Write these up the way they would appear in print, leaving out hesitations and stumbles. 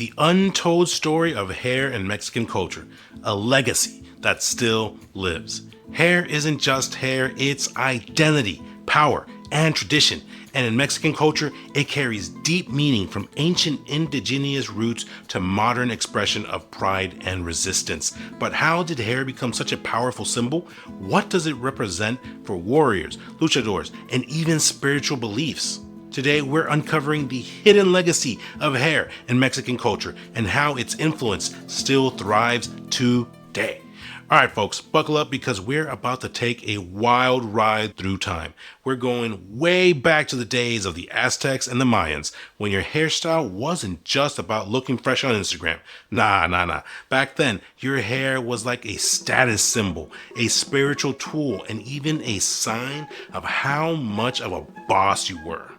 The untold story of hair in Mexican culture, a legacy that still lives. Hair isn't just hair, it's identity, power, and tradition. And in Mexican culture, it carries deep meaning from ancient indigenous roots to modern expression of pride and resistance. But how did hair become such a powerful symbol? What does it represent for warriors, luchadors, and even spiritual beliefs? Today, we're uncovering the hidden legacy of hair in Mexican culture and how its influence still thrives today. All right, folks, buckle up because we're about to take a wild ride through time. We're going way back to the days of the Aztecs and the Mayans when your hairstyle wasn't just about looking fresh on Instagram. Nah. Back then, your hair was like a status symbol, a spiritual tool, and even a sign of how much of a boss you were.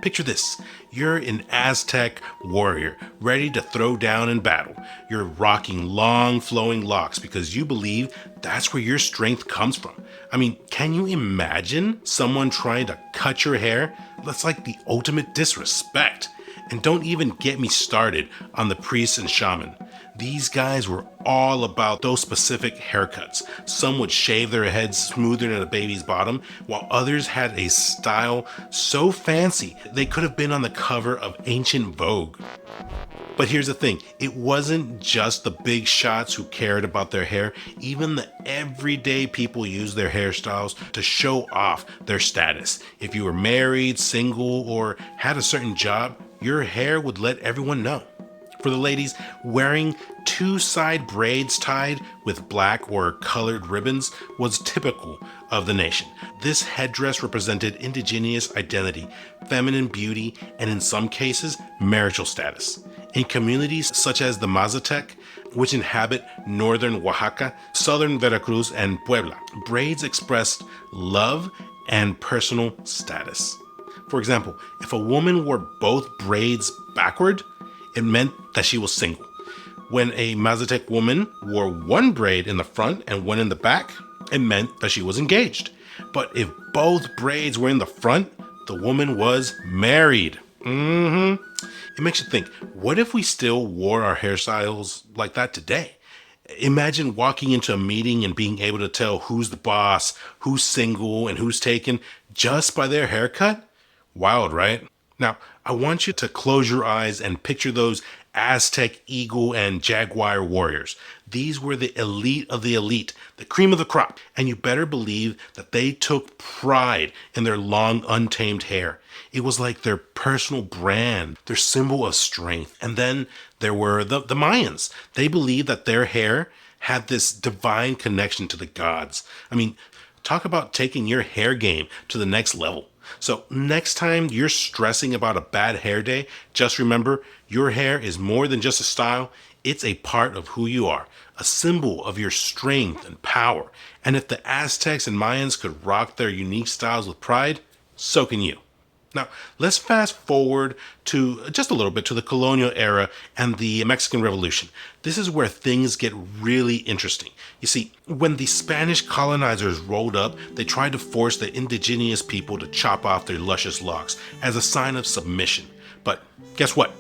Picture this. You're an Aztec warrior, ready to throw down in battle. You're rocking long flowing locks because you believe that's where your strength comes from. I mean, can you imagine someone trying to cut your hair? That's like the ultimate disrespect. And don't even get me started on the priests and shaman. These guys were all about those specific haircuts. Some would shave their heads smoother than a baby's bottom, while others had a style so fancy they could have been on the cover of ancient Vogue. But here's the thing, it wasn't just the big shots who cared about their hair. Even the everyday people used their hairstyles to show off their status. If you were married, single, or had a certain job, your hair would let everyone know. For the ladies, wearing two side braids tied with black or colored ribbons was typical of the nation. This headdress represented indigenous identity, feminine beauty, and in some cases, marital status. In communities such as the Mazatec, which inhabit northern Oaxaca, southern Veracruz, and Puebla, braids expressed love and personal status. For example, if a woman wore both braids backward, it meant that she was single. When a Mazatec woman wore one braid in the front and one in the back, it meant that she was engaged. But if both braids were in the front, the woman was married. It makes you think, what if we still wore our hairstyles like that today? Imagine walking into a meeting and being able to tell who's the boss, who's single, and who's taken just by their haircut? Wild, right? Now, I want you to close your eyes and picture those Aztec eagle and jaguar warriors. These were the elite of the elite, the cream of the crop, and you better believe that they took pride in their long, untamed hair. It was like their personal brand, their symbol of strength. And then there were the Mayans. They believed that their hair had this divine connection to the gods. I mean, talk about taking your hair game to the next level. So next time you're stressing about a bad hair day, just remember your hair is more than just a style. It's a part of who you are, a symbol of your strength and power. And if the Aztecs and Mayans could rock their unique styles with pride, so can you. Now, let's fast forward to just a little bit to the colonial era and the Mexican Revolution. This is where things get really interesting. You see, when the Spanish colonizers rolled up, they tried to force the indigenous people to chop off their luscious locks as a sign of submission. But guess what?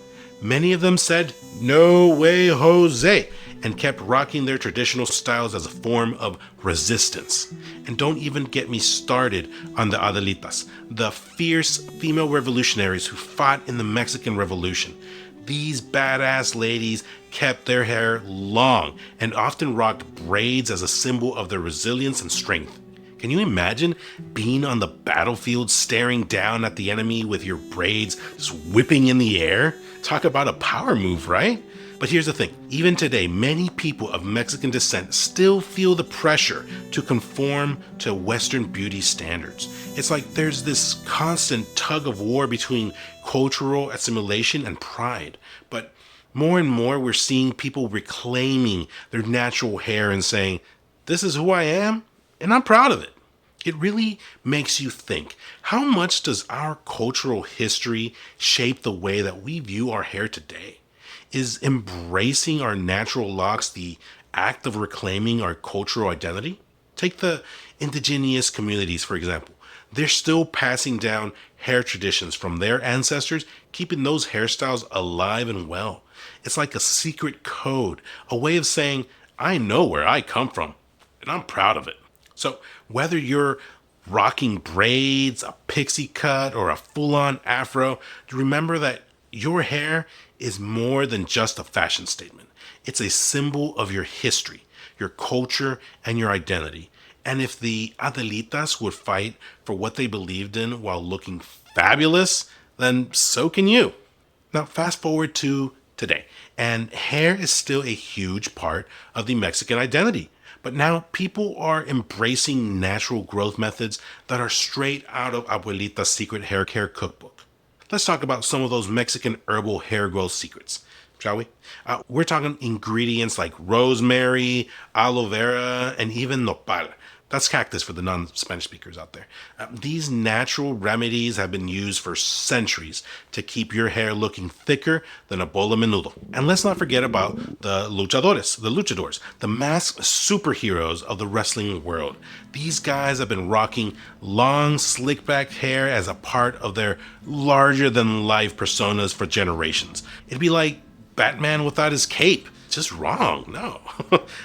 Many of them said, "No way, Jose," and kept rocking their traditional styles as a form of resistance. And don't even get me started on the Adelitas, the fierce female revolutionaries who fought in the Mexican Revolution. These badass ladies kept their hair long and often rocked braids as a symbol of their resilience and strength. Can you imagine being on the battlefield staring down at the enemy with your braids just whipping in the air? Talk about a power move, right? But here's the thing, even today, many people of Mexican descent still feel the pressure to conform to Western beauty standards. It's like there's this constant tug of war between cultural assimilation and pride. But more and more, we're seeing people reclaiming their natural hair and saying, "This is who I am, and I'm proud of it." It really makes you think, how much does our cultural history shape the way that we view our hair today? Is embracing our natural locks the act of reclaiming our cultural identity? Take the indigenous communities, for example. They're still passing down hair traditions from their ancestors keeping those hairstyles alive and well. It's like a secret code, a way of saying, I know where I come from, and I'm proud of it. So whether you're rocking braids, a pixie cut, or a full-on afro, remember that your hair is more than just a fashion statement. It's a symbol of your history, your culture, and your identity. And if the Adelitas would fight for what they believed in while looking fabulous, then so can you. Now, fast forward to today, and hair is still a huge part of the Mexican identity. But now people are embracing natural growth methods that are straight out of Abuelita's secret hair care cookbook. Let's talk about some of those Mexican herbal hair growth secrets, shall we? We're talking ingredients like rosemary, aloe vera, and even nopal. That's cactus for the non-Spanish speakers out there. These natural remedies have been used for centuries to keep your hair looking thicker than a bowl of menudo. And let's not forget about the luchadors, the masked superheroes of the wrestling world. These guys have been rocking long, slick-back hair as a part of their larger-than-life personas for generations. It'd be like Batman without his cape. Just wrong, no.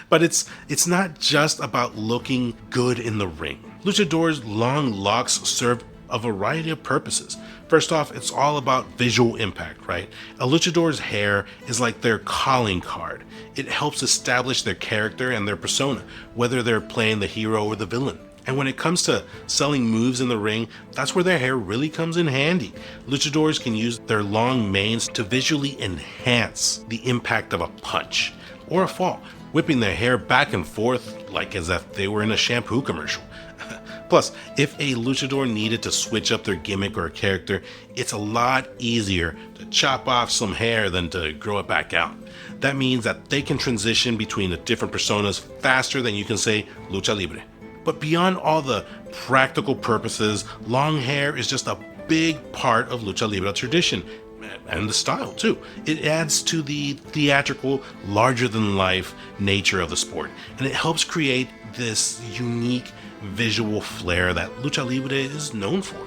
But it's not just about looking good in the ring. Luchadors' long locks serve a variety of purposes. First off, it's all about visual impact, right? A luchador's hair is like their calling card. It helps establish their character and their persona, whether they're playing the hero or the villain. And when it comes to selling moves in the ring, that's where their hair really comes in handy. Luchadors can use their long manes to visually enhance the impact of a punch or a fall, whipping their hair back and forth like as if they were in a shampoo commercial. Plus, if a luchador needed to switch up their gimmick or character, it's a lot easier to chop off some hair than to grow it back out. That means that they can transition between the different personas faster than you can say Lucha Libre. But beyond all the practical purposes, long hair is just a big part of Lucha Libre tradition, and the style too. It adds to the theatrical, larger-than-life nature of the sport, and it helps create this unique visual flair that Lucha Libre is known for.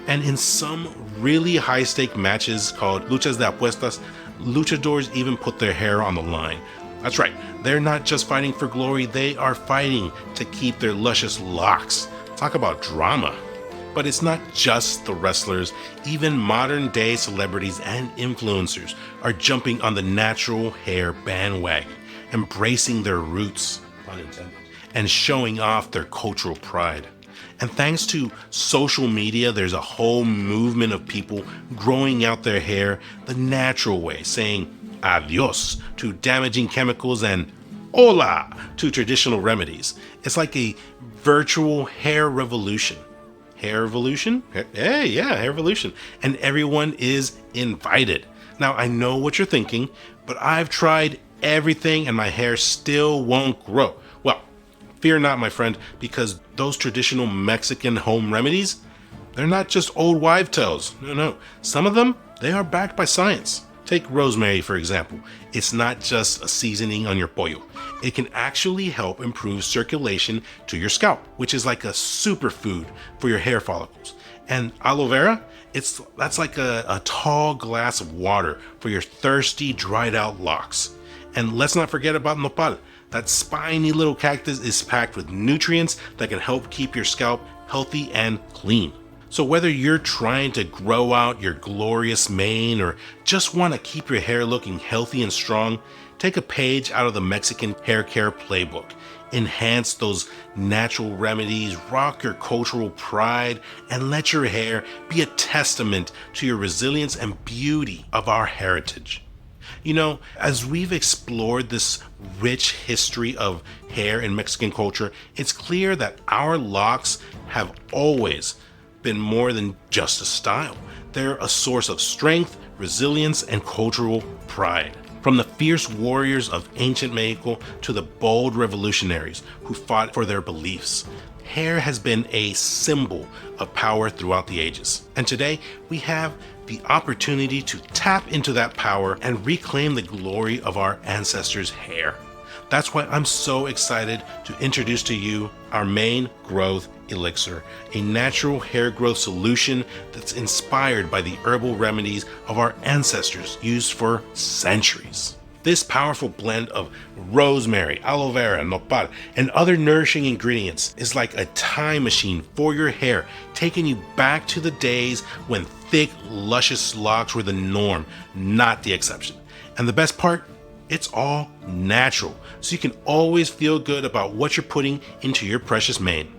And in some really high-stake matches called Luchas de Apuestas, luchadors even put their hair on the line. That's right, they're not just fighting for glory, they are fighting to keep their luscious locks. Talk about drama. But it's not just the wrestlers, even modern day celebrities and influencers are jumping on the natural hair bandwagon, embracing their roots, pun intended, and showing off their cultural pride. And thanks to social media, there's a whole movement of people growing out their hair the natural way, saying adios to damaging chemicals and hola to traditional remedies. It's like a virtual hair revolution. Hair revolution? Hey, yeah, hair revolution. And everyone is invited. Now, I know what you're thinking, but I've tried everything and my hair still won't grow. Well, fear not, my friend, because those traditional Mexican home remedies, they're not just old wives' tales. No. Some of them, they are backed by science. Take rosemary, for example. It's not just a seasoning on your pollo. It can actually help improve circulation to your scalp, which is like a superfood for your hair follicles. And aloe vera, that's like a tall glass of water for your thirsty, dried out locks. And let's not forget about nopal. That spiny little cactus is packed with nutrients that can help keep your scalp healthy and clean. So whether you're trying to grow out your glorious mane or just want to keep your hair looking healthy and strong, take a page out of the Mexican hair care playbook. Enhance those natural remedies, rock your cultural pride, and let your hair be a testament to your resilience and beauty of our heritage. You know, as we've explored this rich history of hair in Mexican culture, it's clear that our locks have always been more than just a style. They're a source of strength, resilience, and cultural pride. From the fierce warriors of ancient Mexico to the bold revolutionaries who fought for their beliefs, hair has been a symbol of power throughout the ages. And today, we have the opportunity to tap into that power and reclaim the glory of our ancestors' hair. That's why I'm so excited to introduce to you our main growth Elixir, a natural hair growth solution that's inspired by the herbal remedies of our ancestors used for centuries. This powerful blend of rosemary, aloe vera, nopal, and other nourishing ingredients is like a time machine for your hair, taking you back to the days when thick, luscious locks were the norm, not the exception. And the best part? It's all natural, so you can always feel good about what you're putting into your precious mane.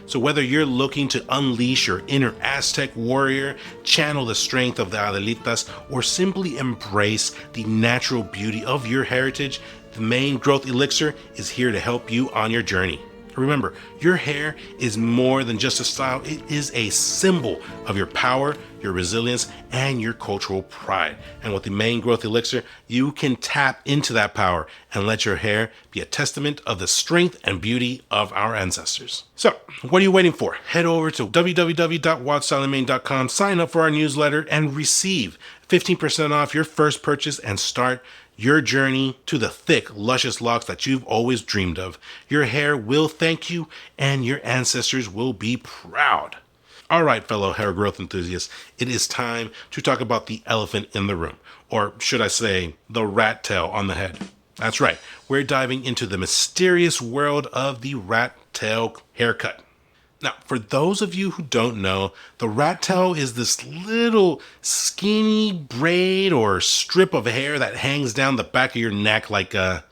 So whether you're looking to unleash your inner Aztec warrior, channel the strength of the Adelitas, or simply embrace the natural beauty of your heritage, the Mane Growth Elixir is here to help you on your journey. Remember, your hair is more than just a style, it is a symbol of your power, your resilience, and your cultural pride. And with the Mane Growth Elixir, you can tap into that power and let your hair be a testament of the strength and beauty of our ancestors. So, what are you waiting for? Head over to www.watchstylingmane.com, sign up for our newsletter, and receive 15% off your first purchase and start your journey to the thick, luscious locks that you've always dreamed of. Your hair will thank you, and your ancestors will be proud. All right, fellow hair growth enthusiasts, it is time to talk about the elephant in the room, or should I say, the rat tail on the head. That's right, we're diving into the mysterious world of the rat tail haircut. Now, for those of you who don't know, the rat tail is this little skinny braid or strip of hair that hangs down the back of your neck like a,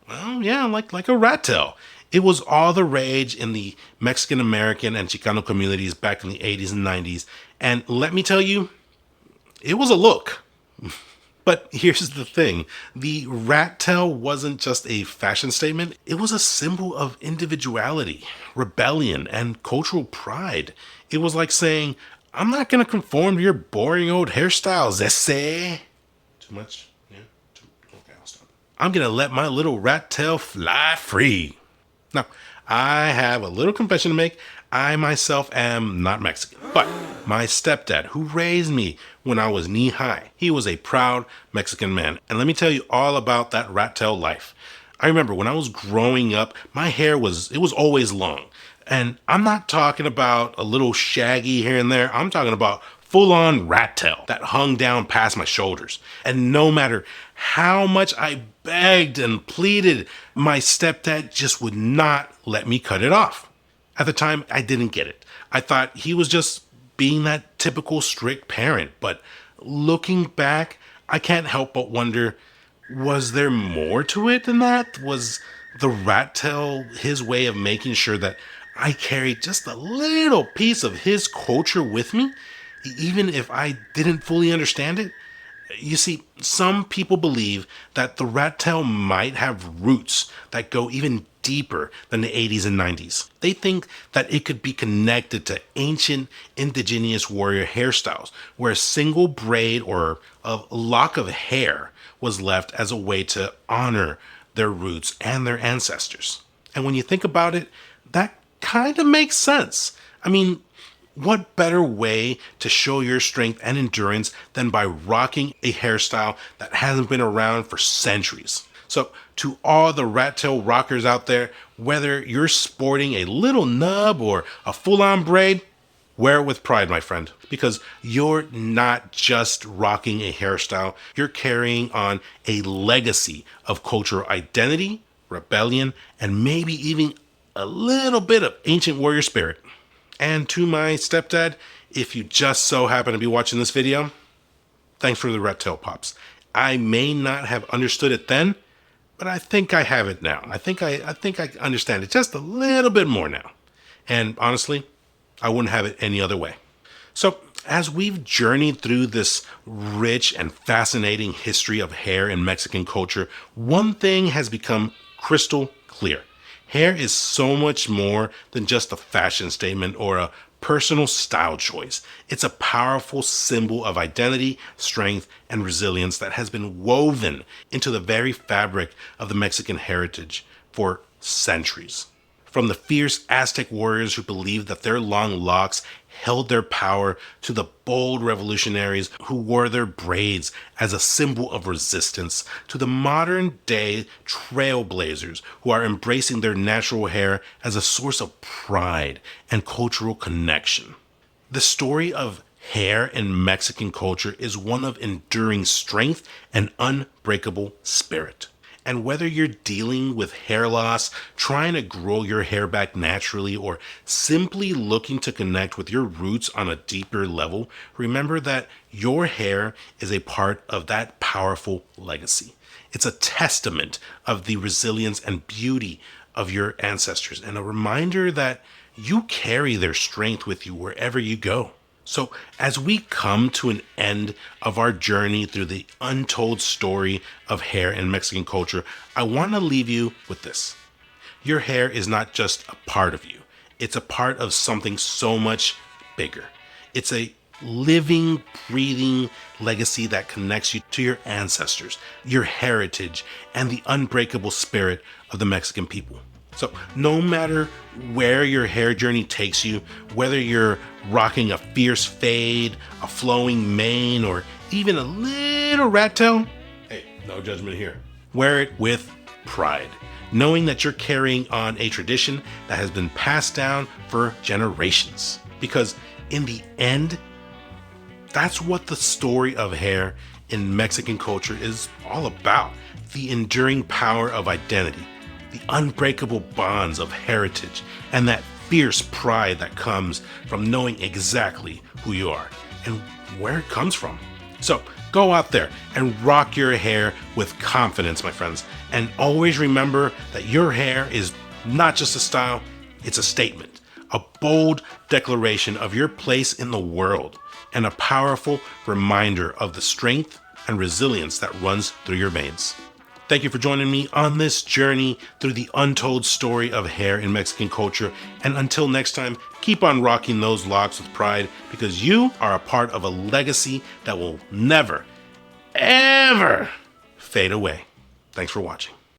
like a rat tail. It was all the rage in the Mexican American and Chicano communities back in the 80s and 90s. And let me tell you, it was a look. But here's the thing, the rat tail wasn't just a fashion statement, it was a symbol of individuality, rebellion, and cultural pride. It was like saying, I'm not going to conform to your boring old hairstyles, essay. Too much? Yeah? Okay, I'll stop. I'm going to let my little rat tail fly free. Now, I have a little confession to make. I myself am not Mexican, but my stepdad, who raised me when I was knee high, he was a proud Mexican man. And let me tell you all about that rat tail life. I remember when I was growing up, my hair was always long. And I'm not talking about a little shaggy here and there. I'm talking about full-on rat tail that hung down past my shoulders. And no matter how much I begged and pleaded, my stepdad just would not let me cut it off. At the time, I didn't get it. I thought he was just being that typical strict parent. But looking back, I can't help but wonder, was there more to it than that? Was the rat tail his way of making sure that I carried just a little piece of his culture with me, even if I didn't fully understand it? You see, some people believe that the rat tail might have roots that go even deeper than the 80s and 90s. They think that it could be connected to ancient indigenous warrior hairstyles, where a single braid or a lock of hair was left as a way to honor their roots and their ancestors. And when you think about it, that kind of makes sense. I mean, what better way to show your strength and endurance than by rocking a hairstyle that hasn't been around for centuries? So to all the rat tail rockers out there, whether you're sporting a little nub or a full-on braid, wear it with pride, my friend, because you're not just rocking a hairstyle, you're carrying on a legacy of cultural identity, rebellion, and maybe even a little bit of ancient warrior spirit. And to my stepdad, if you just so happen to be watching this video, thanks for the rat tail pops. I may not have understood it then, but I think I have it now. I think I understand it just a little bit more now. And honestly, I wouldn't have it any other way. So as we've journeyed through this rich and fascinating history of hair in Mexican culture, one thing has become crystal clear. Hair is so much more than just a fashion statement or a personal style choice. It's a powerful symbol of identity, strength, and resilience that has been woven into the very fabric of the Mexican heritage for centuries. From the fierce Aztec warriors who believed that their long locks held their power, to the bold revolutionaries who wore their braids as a symbol of resistance, to the modern day trailblazers who are embracing their natural hair as a source of pride and cultural connection. The story of hair in Mexican culture is one of enduring strength and unbreakable spirit. And whether you're dealing with hair loss, trying to grow your hair back naturally, or simply looking to connect with your roots on a deeper level, remember that your hair is a part of that powerful legacy. It's a testament of the resilience and beauty of your ancestors, and a reminder that you carry their strength with you wherever you go. So, as we come to an end of our journey through the untold story of hair in Mexican culture, I want to leave you with this. Your hair is not just a part of you, it's a part of something so much bigger. It's a living, breathing legacy that connects you to your ancestors, your heritage, and the unbreakable spirit of the Mexican people. So no matter where your hair journey takes you, whether you're rocking a fierce fade, a flowing mane, or even a little rat tail, hey, no judgment here. Wear it with pride, knowing that you're carrying on a tradition that has been passed down for generations. Because in the end, that's what the story of hair in Mexican culture is all about. The enduring power of identity, the unbreakable bonds of heritage, and that fierce pride that comes from knowing exactly who you are and where it comes from. So go out there and rock your hair with confidence, my friends. And always remember that your hair is not just a style, it's a statement, a bold declaration of your place in the world, and a powerful reminder of the strength and resilience that runs through your veins. Thank you for joining me on this journey through the untold story of hair in Mexican culture. And until next time, keep on rocking those locks with pride, because you are a part of a legacy that will never, ever fade away. Thanks for watching.